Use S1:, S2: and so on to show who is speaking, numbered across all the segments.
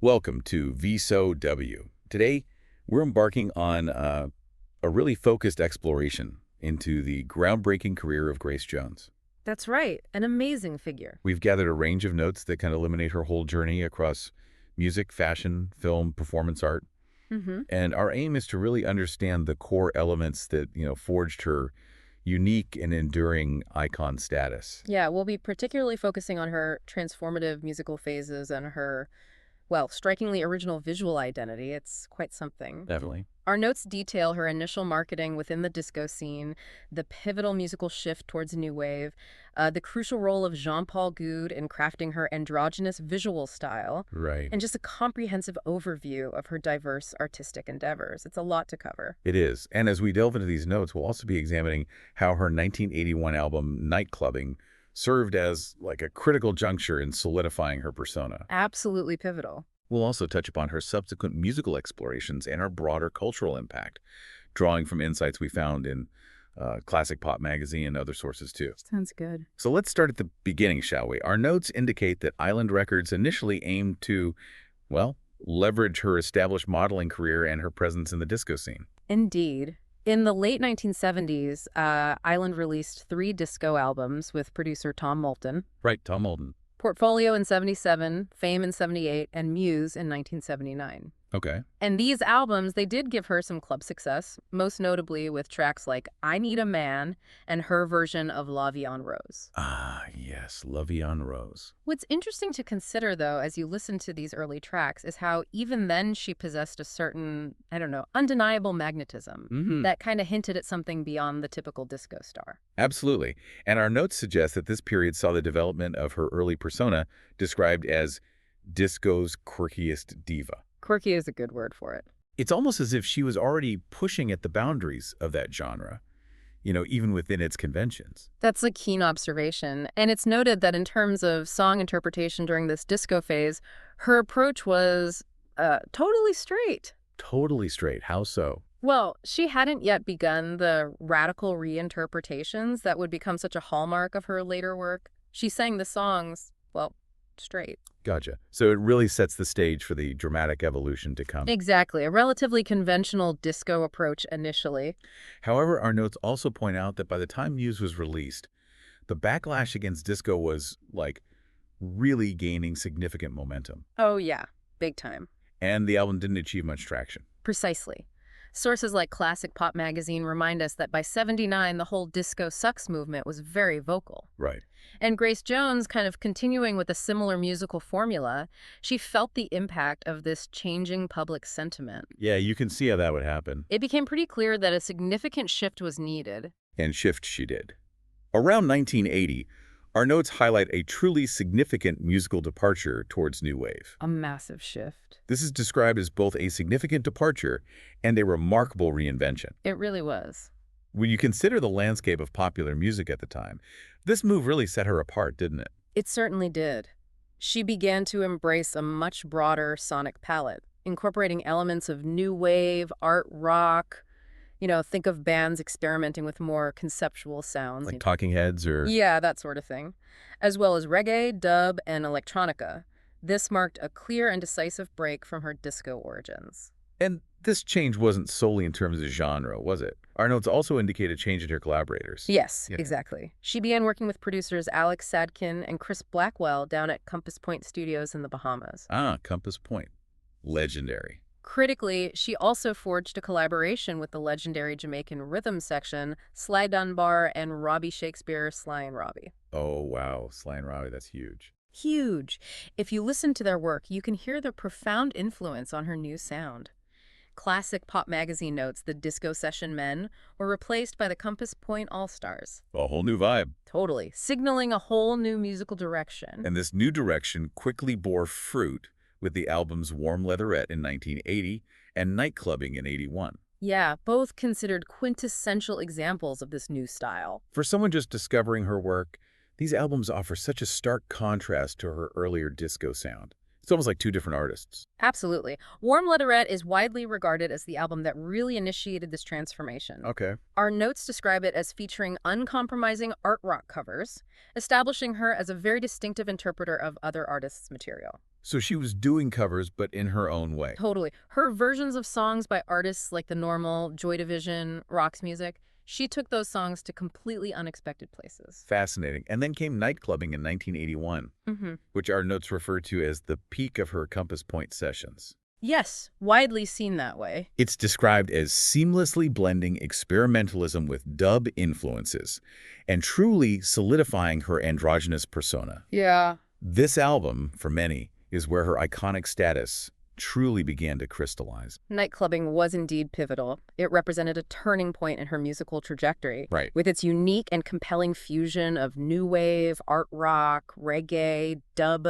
S1: Welcome to VSOW. Today, we're embarking on a really focused exploration into the groundbreaking career of Grace Jones.
S2: That's right. An amazing figure.
S1: We've gathered a range of notes that kind of illuminate her whole journey across music, fashion, film, performance art.
S2: Hmm.
S1: And our aim is to really understand the core elements that, forged her unique and enduring icon status.
S2: Yeah, we'll be particularly focusing on her transformative musical phases and her, well, strikingly original visual identity. It's quite something.
S1: Definitely.
S2: Our notes detail her initial marketing within the disco scene, the pivotal musical shift towards new wave, the crucial role of Jean-Paul Goude in crafting her androgynous visual style,
S1: Right.
S2: and just a comprehensive overview of her diverse artistic endeavors. It's a lot to cover.
S1: It is. And as we delve into these notes, we'll also be examining how her 1981 album, Nightclubbing, served as like a critical juncture in solidifying her persona.
S2: Absolutely pivotal.
S1: We'll also touch upon her subsequent musical explorations and her broader cultural impact, drawing from insights we found in Classic Pop magazine and other sources too.
S2: Sounds good.
S1: So let's start at the beginning, shall we? Our notes indicate that Island Records initially aimed to, well, leverage her established modeling career and her presence in the disco scene.
S2: Indeed. In the late 1970s, Island released 3 disco albums with producer Tom Moulton.
S1: Right, Tom Holden.
S2: Portfolio in '77, Fame in '78, and Muse in 1979.
S1: Okay.
S2: And these albums, they did give her some club success, most notably with tracks like I Need a Man and her version of La Vie en Rose.
S1: Ah, yes, La Vie en Rose.
S2: What's interesting to consider, though, as you listen to these early tracks, is how even then she possessed a certain, I don't know, undeniable magnetism that kind of hinted at something beyond the typical disco star.
S1: Absolutely. And our notes suggest that this period saw the development of her early persona described as disco's quirkiest diva.
S2: Quirky is a good word for it.
S1: It's almost as if she was already pushing at the boundaries of that genre, even within its conventions.
S2: That's a keen observation, and it's noted that in terms of song interpretation during this disco phase, her approach was totally straight.
S1: Totally straight. How so?
S2: Well, she hadn't yet begun the radical reinterpretations that would become such a hallmark of her later work. She sang the songs, well, straight.
S1: Gotcha. So it really sets the stage for the dramatic evolution to come.
S2: Exactly, a relatively conventional disco approach initially.
S1: However, our notes also point out that by the time Muse was released, the backlash against disco was, like, really gaining significant momentum.
S2: Oh yeah, big time.
S1: And the album didn't achieve much traction.
S2: Precisely. Sources like Classic Pop magazine remind us that by '79, the whole disco sucks movement was very vocal.
S1: Right.
S2: And Grace Jones, kind of continuing with a similar musical formula, she felt the impact of this changing public sentiment.
S1: Yeah, you can see how that would happen.
S2: It became pretty clear that a significant shift was needed.
S1: And shift she did. Around 1980, our notes highlight a truly significant musical departure towards new wave.
S2: A massive shift.
S1: This is described as both a significant departure and a remarkable reinvention.
S2: It really was.
S1: When you consider the landscape of popular music at the time, this move really set her apart, didn't it?
S2: It certainly did. She began to embrace a much broader sonic palette, incorporating elements of new wave, art rock. Think of bands experimenting with more conceptual sounds.
S1: Like Talking Heads or...
S2: Yeah, that sort of thing. As well as reggae, dub, and electronica. This marked a clear and decisive break from her disco origins.
S1: And this change wasn't solely in terms of genre, was it? Our notes also indicate a change in her collaborators.
S2: Yes,
S1: Yeah.
S2: exactly. She began working with producers Alex Sadkin and Chris Blackwell down at Compass Point Studios in the Bahamas.
S1: Ah, Compass Point. Legendary.
S2: Critically, she also forged a collaboration with the legendary Jamaican rhythm section, Sly Dunbar and Robbie Shakespeare, Sly and Robbie.
S1: Oh, wow. Sly and Robbie, that's huge.
S2: Huge. If you listen to their work, you can hear the profound influence on her new sound. Classic Pop magazine notes the disco session men were replaced by the Compass Point All-Stars.
S1: A whole new vibe.
S2: Totally, signaling a whole new musical direction.
S1: And this new direction quickly bore fruit with the albums Warm Leatherette in 1980 and Nightclubbing in '81.
S2: Yeah, both considered quintessential examples of this new style.
S1: For someone just discovering her work, these albums offer such a stark contrast to her earlier disco sound. It's almost like two different artists.
S2: Absolutely. Warm Leatherette is widely regarded as the album that really initiated this transformation.
S1: Okay.
S2: Our notes describe it as featuring uncompromising art rock covers, establishing her as a very distinctive interpreter of other artists' material.
S1: So she was doing covers, but in her own way.
S2: Totally. Her versions of songs by artists like The Normal, Joy Division, Rock's Music, she took those songs to completely unexpected places.
S1: Fascinating. And then came nightclubbing in 1981,
S2: Hmm.
S1: which our notes refer to as the peak of her Compass Point sessions.
S2: Yes, widely seen that way.
S1: It's described as seamlessly blending experimentalism with dub influences and truly solidifying her androgynous persona.
S2: Yeah.
S1: This album, for many, is where her iconic status truly began to crystallize.
S2: Nightclubbing was indeed pivotal. It represented a turning point in her musical trajectory.
S1: Right.
S2: With its unique and compelling fusion of new wave, art rock, reggae, dub,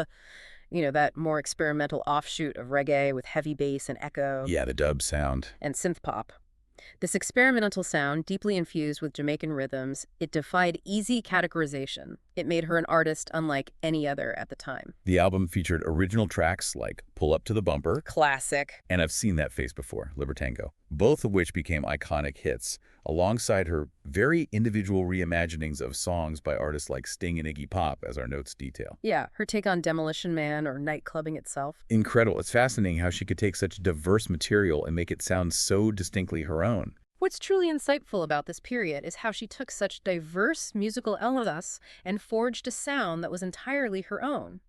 S2: that more experimental offshoot of reggae with heavy bass and echo,
S1: Yeah, the dub sound.
S2: and synth pop. This experimental sound, deeply infused with Jamaican rhythms, it defied easy categorization. It made her an artist unlike any other at the time.
S1: The album featured original tracks like Pull Up to the Bumper
S2: Classic.
S1: and I've Seen That Face Before, Libertango, both of which became iconic hits, alongside her very individual reimaginings of songs by artists like Sting and Iggy Pop, as our notes detail.
S2: Yeah, her take on Demolition Man or nightclubbing itself.
S1: Incredible. It's fascinating how she could take such diverse material and make it sound so distinctly her own.
S2: What's truly insightful about this period is how she took such diverse musical elements and forged a sound that was entirely her own.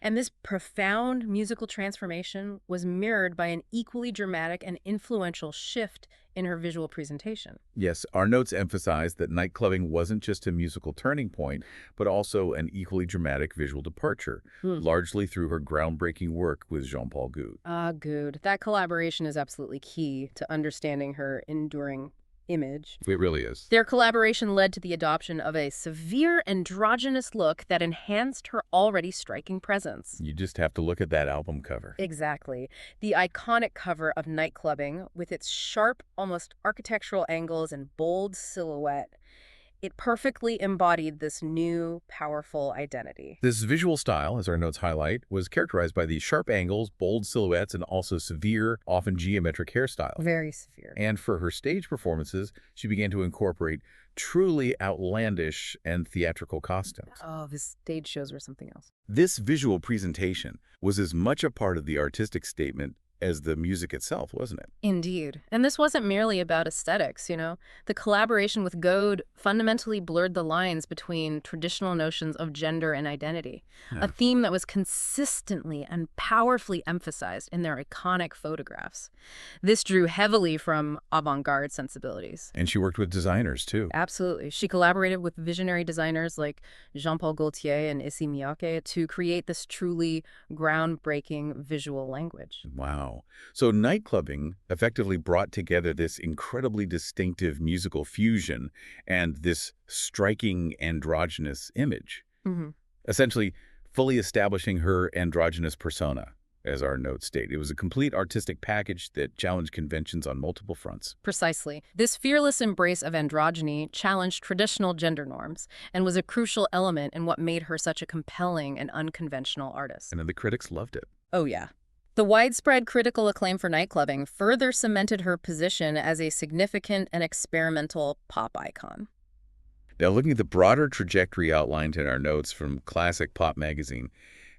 S2: And this profound musical transformation was mirrored by an equally dramatic and influential shift in her visual presentation.
S1: Yes, our notes emphasize that nightclubbing wasn't just a musical turning point, but also an equally dramatic visual departure, largely through her groundbreaking work with Jean-Paul Goude.
S2: Ah, good. That collaboration is absolutely key to understanding her enduring image.
S1: It really is.
S2: Their collaboration led to the adoption of a severe androgynous look that enhanced her already striking presence.
S1: You just have to look at that album cover.
S2: Exactly. The iconic cover of Nightclubbing, with its sharp, almost architectural angles and bold silhouette, it perfectly embodied this new, powerful identity.
S1: This visual style, as our notes highlight, was characterized by these sharp angles, bold silhouettes, and also severe, often geometric hairstyles.
S2: Very severe.
S1: And for her stage performances, she began to incorporate truly outlandish and theatrical costumes.
S2: Oh, his stage shows were something else.
S1: This visual presentation was as much a part of the artistic statement as the music itself, wasn't it?
S2: Indeed. And this wasn't merely about aesthetics. The collaboration with Gode fundamentally blurred the lines between traditional notions of gender and identity,
S1: Yeah.
S2: a theme that was consistently and powerfully emphasized in their iconic photographs. This drew heavily from avant-garde sensibilities.
S1: And she worked with designers, too.
S2: Absolutely. She collaborated with visionary designers like Jean-Paul Gaultier and Issey Miyake to create this truly groundbreaking visual language.
S1: Wow. So nightclubbing effectively brought together this incredibly distinctive musical fusion and this striking androgynous image,
S2: Hmm.
S1: essentially fully establishing her androgynous persona, as our notes state. It was a complete artistic package that challenged conventions on multiple fronts.
S2: Precisely. This fearless embrace of androgyny challenged traditional gender norms and was a crucial element in what made her such a compelling and unconventional artist.
S1: And then the critics loved it.
S2: Oh, yeah. The widespread critical acclaim for Nightclubbing further cemented her position as a significant and experimental pop icon.
S1: Now, looking at the broader trajectory outlined in our notes from Classic Pop magazine,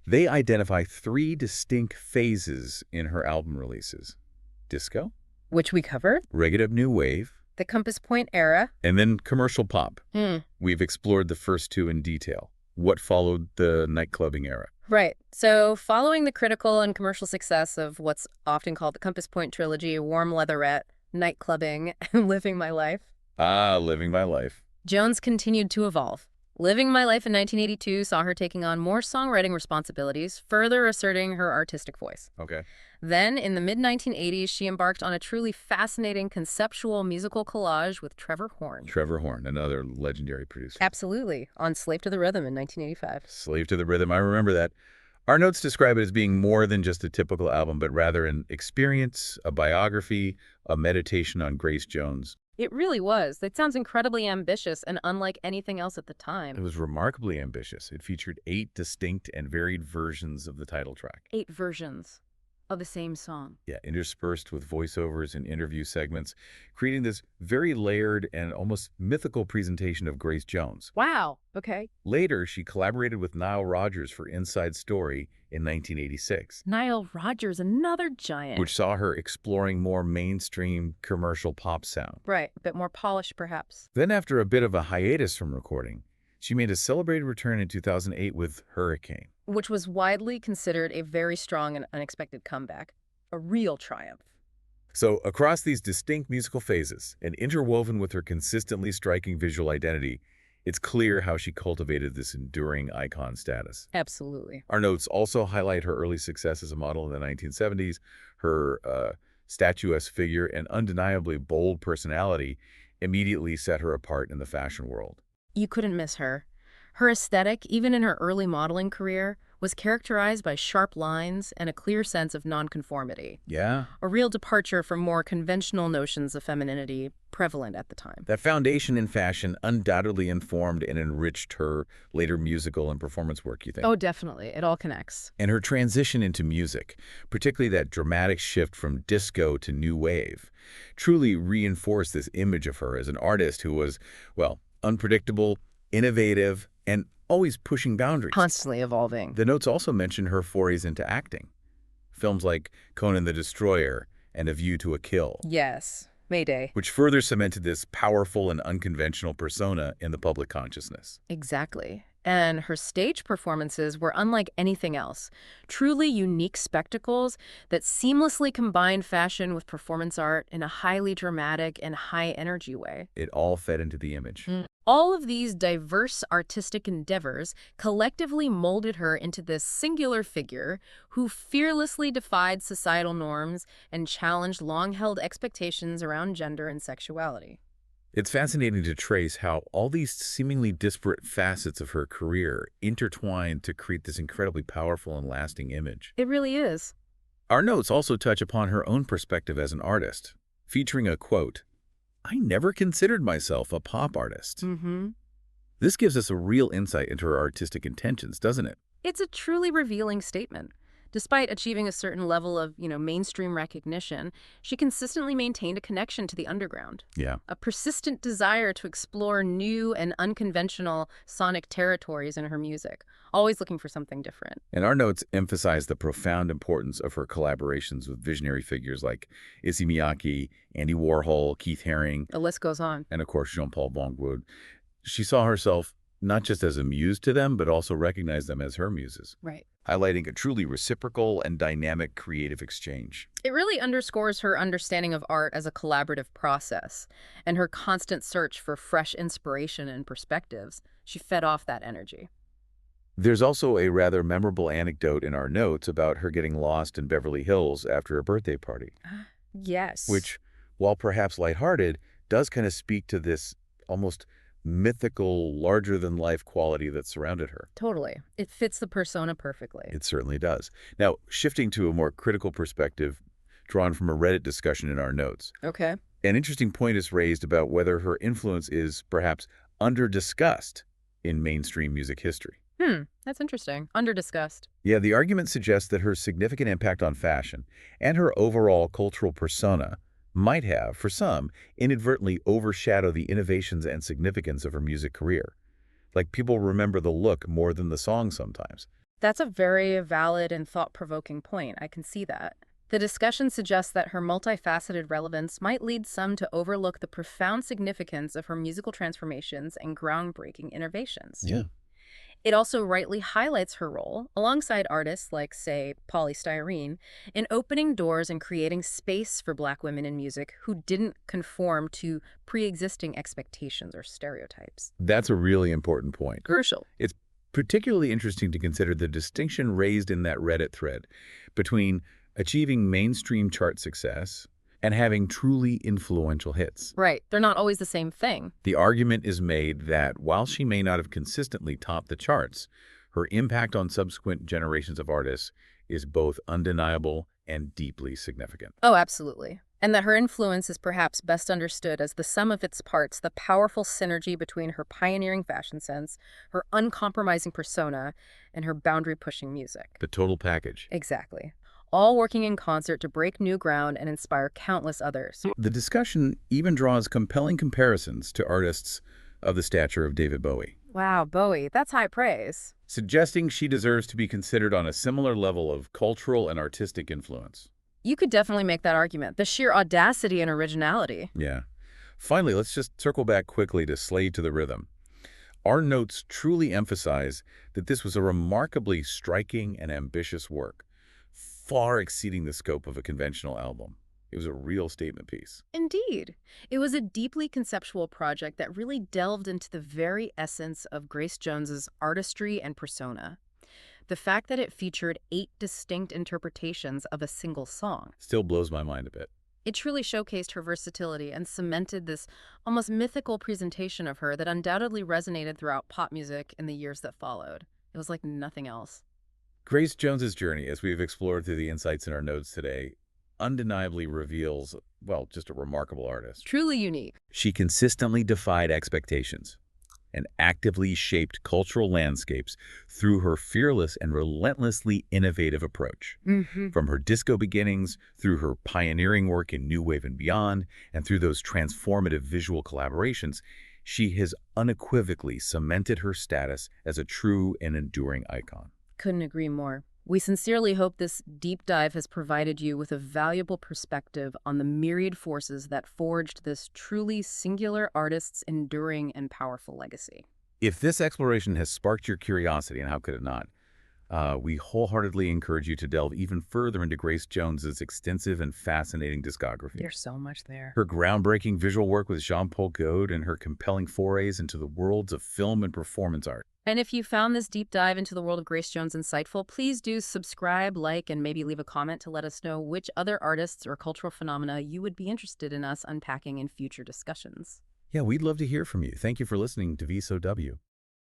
S1: they identify 3 distinct phases in her album releases: disco,
S2: Which we covered.
S1: reggae new wave,
S2: The Compass Point era.
S1: and then commercial pop.
S2: Hmm.
S1: We've explored the first 2 in detail. What followed the nightclubbing era?
S2: Right. So following the critical and commercial success of what's often called the Compass Point trilogy, Warm Leatherette, Nightclubbing, and Living My Life,
S1: Living my life.
S2: Jones continued to evolve. Living My Life in 1982 saw her taking on more songwriting responsibilities, further asserting her artistic voice.
S1: Okay.
S2: Then, in the mid-1980s, she embarked on a truly fascinating conceptual musical collage with Trevor Horn.
S1: Trevor Horn, another legendary producer.
S2: Absolutely, on Slave to the Rhythm in 1985.
S1: Slave to the Rhythm, I remember that. Our notes describe it as being more than just a typical album, but rather an experience, a biography, a meditation on Grace Jones.
S2: It really was. That sounds incredibly ambitious and unlike anything else at the
S1: It
S2: time.
S1: was remarkably ambitious. It featured 8 distinct and varied versions of the title track.
S2: 8 versions. of the same song.
S1: Yeah, interspersed with voiceovers and interview segments, creating this very layered and almost mythical presentation of Grace Jones.
S2: Wow. Okay.
S1: Later, she collaborated with Nile Rodgers for Inside Story in 1986,
S2: Nile Rodgers, another giant.
S1: which saw her exploring more mainstream commercial pop sound.
S2: Right. A bit more polished, perhaps.
S1: Then, after a bit of a hiatus from recording, she made a celebrated return in 2008 with Hurricane.
S2: Which was widely considered a very strong and unexpected comeback. A real triumph.
S1: So, across these distinct musical phases and interwoven with her consistently striking visual identity, it's clear how she cultivated this enduring icon status.
S2: Absolutely.
S1: Our notes also highlight her early success as a model in the 1970s. Her statuesque figure and undeniably bold personality immediately set her apart in the fashion world.
S2: You couldn't miss her. Her aesthetic, even in her early modeling career, was characterized by sharp lines and a clear sense of nonconformity.
S1: Yeah,
S2: A real departure from more conventional notions of femininity prevalent at the time.
S1: that foundation in fashion undoubtedly informed and enriched her later musical and performance work, you think?
S2: Oh, definitely. It all connects.
S1: And her transition into music, particularly that dramatic shift from disco to new wave, truly reinforced this image of her as an artist who was, well, unpredictable, innovative, and always pushing boundaries.
S2: Constantly evolving.
S1: The notes also mention her forays into acting. Films like Conan the Destroyer and A View to a Kill,
S2: Yes. Mayday.
S1: which further cemented this powerful and unconventional persona in the public consciousness.
S2: Exactly. And her stage performances were unlike anything else. Truly unique spectacles that seamlessly combined fashion with performance art in a highly dramatic and high-energy way.
S1: It all fed into the image.
S2: All of these diverse artistic endeavors collectively molded her into this singular figure who fearlessly defied societal norms and challenged long-held expectations around gender and sexuality.
S1: It's fascinating to trace how all these seemingly disparate facets of her career intertwined to create this incredibly powerful and lasting image.
S2: It really is.
S1: Our notes also touch upon her own perspective as an artist, featuring a quote, "I never considered myself a pop artist."
S2: Mm-hmm.
S1: This gives us a real insight into her artistic intentions, doesn't it?
S2: It's a truly revealing statement. Despite achieving a certain level of, mainstream recognition, she consistently maintained a connection to the underground,
S1: Yeah.
S2: a persistent desire to explore new and unconventional sonic territories in her music, always looking for something different.
S1: And our notes emphasize the profound importance of her collaborations with visionary figures like Issey Miyake, Andy Warhol, Keith Haring,
S2: The list goes on.
S1: and of course Jean-Paul Bongwood. She saw herself not just as a muse to them, but also recognized them as her muses,
S2: Right.
S1: highlighting a truly reciprocal and dynamic creative exchange.
S2: It really underscores her understanding of art as a collaborative process and her constant search for fresh inspiration and perspectives. She fed off that energy.
S1: There's also a rather memorable anecdote in our notes about her getting lost in Beverly Hills after a birthday party,
S2: Yes.
S1: which, while perhaps lighthearted, does kind of speak to this almost mythical, larger-than-life quality that surrounded her.
S2: Totally. It fits the persona perfectly.
S1: It certainly does. Now, shifting to a more critical perspective drawn from a Reddit discussion in our notes,
S2: Okay.
S1: an interesting point is raised about whether her influence is perhaps under-discussed in mainstream music history.
S2: That's interesting. Under-discussed.
S1: Yeah, the argument suggests that her significant impact on fashion and her overall cultural persona might have, for some, inadvertently overshadow the innovations and significance of her music career. Like, people remember the look more than the song sometimes.
S2: That's a very valid and thought-provoking point. I can see that. The discussion suggests that her multifaceted relevance might lead some to overlook the profound significance of her musical transformations and groundbreaking innovations.
S1: Yeah.
S2: It also rightly highlights her role, alongside artists like, say, Polystyrene, in opening doors and creating space for Black women in music who didn't conform to pre-existing expectations or stereotypes.
S1: That's a really important point.
S2: Crucial.
S1: It's particularly interesting to consider the distinction raised in that Reddit thread between achieving mainstream chart success and having truly influential hits.
S2: Right. They're not always the same thing.
S1: The argument is made that while she may not have consistently topped the charts, her impact on subsequent generations of artists is both undeniable and deeply significant.
S2: Oh, absolutely. And that her influence is perhaps best understood as the sum of its parts, the powerful synergy between her pioneering fashion sense, her uncompromising persona, and her boundary-pushing music.
S1: The total package.
S2: Exactly. all working in concert to break new ground and inspire countless others.
S1: The discussion even draws compelling comparisons to artists of the stature of David Bowie,
S2: Wow, Bowie, that's high praise.
S1: suggesting she deserves to be considered on a similar level of cultural and artistic influence.
S2: You could definitely make that argument. The sheer audacity and originality.
S1: Yeah. Finally, let's just circle back quickly to Slave to the Rhythm. Our notes truly emphasize that this was a remarkably striking and ambitious work, far exceeding the scope of a conventional album. It was a real statement piece.
S2: Indeed. It was a deeply conceptual project that really delved into the very essence of Grace Jones's artistry and persona. The fact that it featured 8 distinct interpretations of a single song.
S1: Still blows my mind a bit.
S2: It truly showcased her versatility and cemented this almost mythical presentation of her that undoubtedly resonated throughout pop music in the years that followed. It was like nothing else.
S1: Grace Jones's journey, as we've explored through the insights in our notes today, undeniably reveals, well, just a remarkable artist.
S2: Truly unique.
S1: She consistently defied expectations and actively shaped cultural landscapes through her fearless and relentlessly innovative approach. From her disco beginnings, through her pioneering work in New Wave and beyond, and through those transformative visual collaborations, she has unequivocally cemented her status as a true and enduring icon.
S2: Couldn't agree more. We sincerely hope this deep dive has provided you with a valuable perspective on the myriad forces that forged this truly singular artist's enduring and powerful legacy.
S1: If this exploration has sparked your curiosity, and how could it not, we wholeheartedly encourage you to delve even further into Grace Jones's extensive and fascinating discography.
S2: There's so much there.
S1: Her groundbreaking visual work with Jean-Paul Gaude and her compelling forays into the worlds of film and performance art.
S2: And if you found this deep dive into the world of Grace Jones insightful, please do subscribe, like, and maybe leave a comment to let us know which other artists or cultural phenomena you would be interested in us unpacking in future discussions.
S1: Yeah, we'd love to hear from you. Thank you for listening to VSOW.